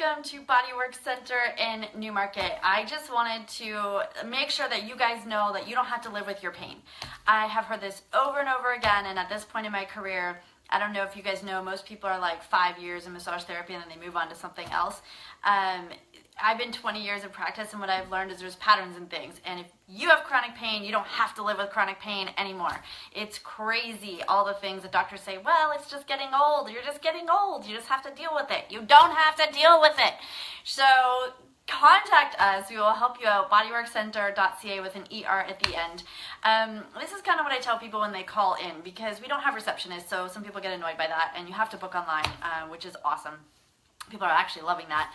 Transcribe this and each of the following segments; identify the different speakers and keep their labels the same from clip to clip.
Speaker 1: welcome to Bodywork Center in Newmarket. I just wanted to make sure that you guys know that you don't have to live with your pain. I have heard this over and over again, and at this point in my career, I don't know if you guys know, most people are like 5 years in massage therapy and then they move on to something else. I've been 20 years in practice, and what I've learned is there's patterns and things. And if you have chronic pain, you don't have to live with chronic pain anymore. It's crazy, all the things that doctors say, well, it's just getting old. You're just getting old. You just have to deal with it. You don't have to deal with it. So contact us. We will help you out. Bodyworkcenter.ca with an ER at the end. This is kind of what I tell people when they call in, because we don't have receptionists, so some people get annoyed by that, and you have to book online, which is awesome. People are actually loving that.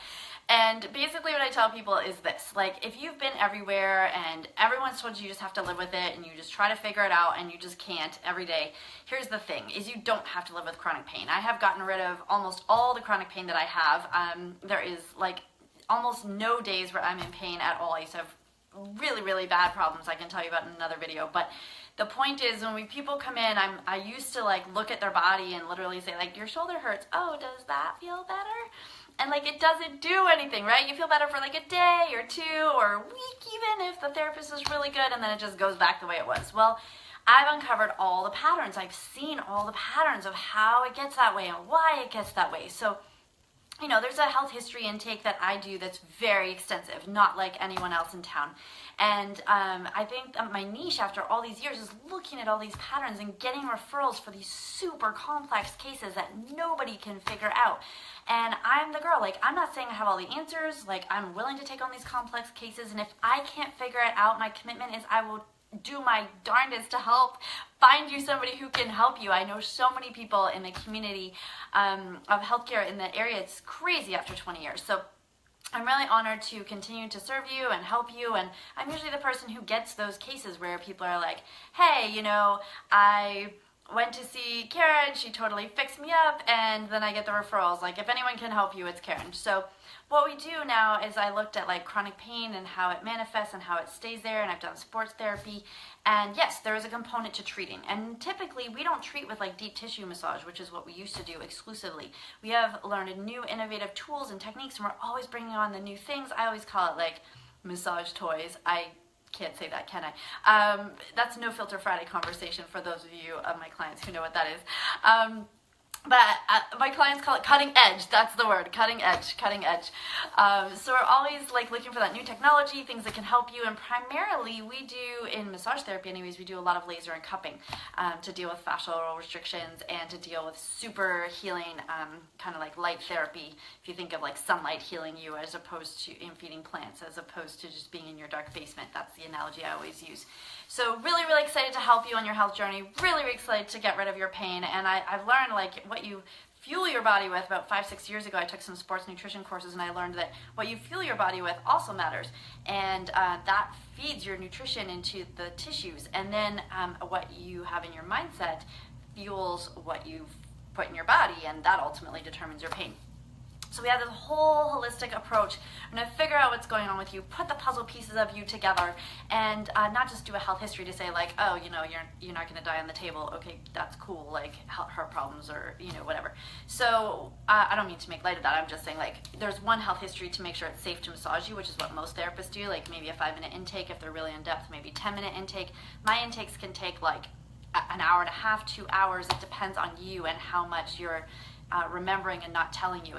Speaker 1: And basically what I tell people is this, like, if you've been everywhere and everyone's told you just have to live with it and you just try to figure it out and you just can't every day, here's the thing, is you don't have to live with chronic pain. I have gotten rid of almost all the chronic pain that I have. There is like almost no days where I'm in pain at all. I used to have really, really bad problems I can tell you about in another video, but the point is, when people come in, I used to like look at their body and literally say like, your shoulder hurts. Oh, does that feel better? And like, it doesn't do anything, right? You feel better for like a day or two or a week even if the therapist is really good, and then it just goes back the way it was. Well, I've uncovered all the patterns. I've seen all the patterns of how it gets that way and why it gets that way. So, you know, there's a health history intake that I do that's very extensive, not like anyone else in town. And I think that my niche after all these years is looking at all these patterns and getting referrals for these super complex cases that nobody can figure out. And I'm the girl. Like, I'm not saying I have all the answers. Like, I'm willing to take on these complex cases, and if I can't figure it out, my commitment is I will do my darndest to help find you somebody who can help you. I know so many people in the community of healthcare in the area. It's crazy after 20 years. So I'm really honored to continue to serve you and help you, and I'm usually the person who gets those cases where people are like, hey, you know, I went to see Karen, she totally fixed me up, and then I get the referrals. Like, if anyone can help you, it's Karen. So what we do now is I looked at like chronic pain and how it manifests and how it stays there, and I've done sports therapy, and yes, there is a component to treating. And typically we don't treat with like deep tissue massage, which is what we used to do exclusively. We have learned new innovative tools and techniques, and we're always bringing on the new things. I always call it like massage toys. I can't say that, can I? That's No Filter Friday conversation for those of you of my clients who know what that is. But my clients call it cutting edge. That's the word, cutting edge, cutting edge. So we're always like looking for that new technology, things that can help you. And primarily we do, in massage therapy anyways, we do a lot of laser and cupping to deal with fascial restrictions and to deal with super healing, kind of like light therapy. If you think of like sunlight healing you as opposed to in feeding plants, as opposed to just being in your dark basement. That's the analogy I always use. So really, really excited to help you on your health journey. Really, really excited to get rid of your pain. And I've learned like what you fuel your body with. About 5-6 years ago, I took some sports nutrition courses, and I learned that what you fuel your body with also matters. And that feeds your nutrition into the tissues. And then what you have in your mindset fuels what you put in your body, and that ultimately determines your pain. So we have this whole holistic approach. I'm going to figure out what's going on with you, put the puzzle pieces of you together, and not just do a health history to say like, oh, you know, you're not going to die on the table. Okay, that's cool, like heart problems or, you know, whatever. So I don't mean to make light of that. I'm just saying like there's one health history to make sure it's safe to massage you, which is what most therapists do, like maybe a 5-minute intake if they're really in depth, maybe 10-minute intake. My intakes can take like an hour and a half, 2 hours. It depends on you and how much you're remembering and not telling you.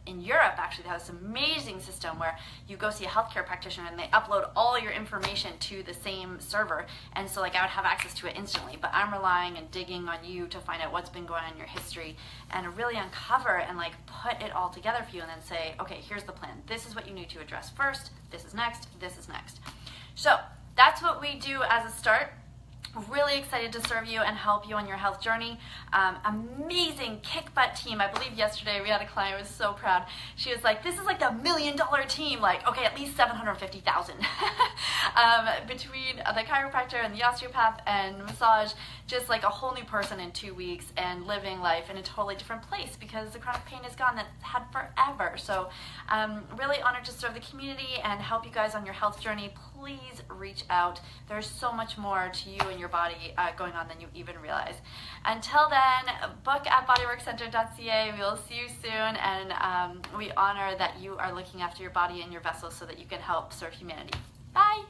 Speaker 1: In Europe, actually, they have this amazing system where you go see a healthcare practitioner and they upload all your information to the same server, and so like I would have access to it instantly. But I'm relying and digging on you to find out what's been going on in your history and really uncover and like put it all together for you, and then say, okay, here's the plan. This is what you need to address first. This is next. This is next. So that's what we do as a start. Really excited to serve you and help you on your health journey. Amazing kick butt team. I believe yesterday we had a client who was so proud. She was like, this is like the $1 million team. Like, okay, at least 750,000 between the chiropractor and the osteopath and massage, just like a whole new person in 2 weeks and living life in a totally different place because the chronic pain is gone that had forever. So really honored to serve the community and help you guys on your health journey. please reach out. There's so much more to you and your body going on than you even realize. Until then, book at bodyworkcenter.ca. We will see you soon, and we honor that you are looking after your body and your vessels so that you can help serve humanity. Bye!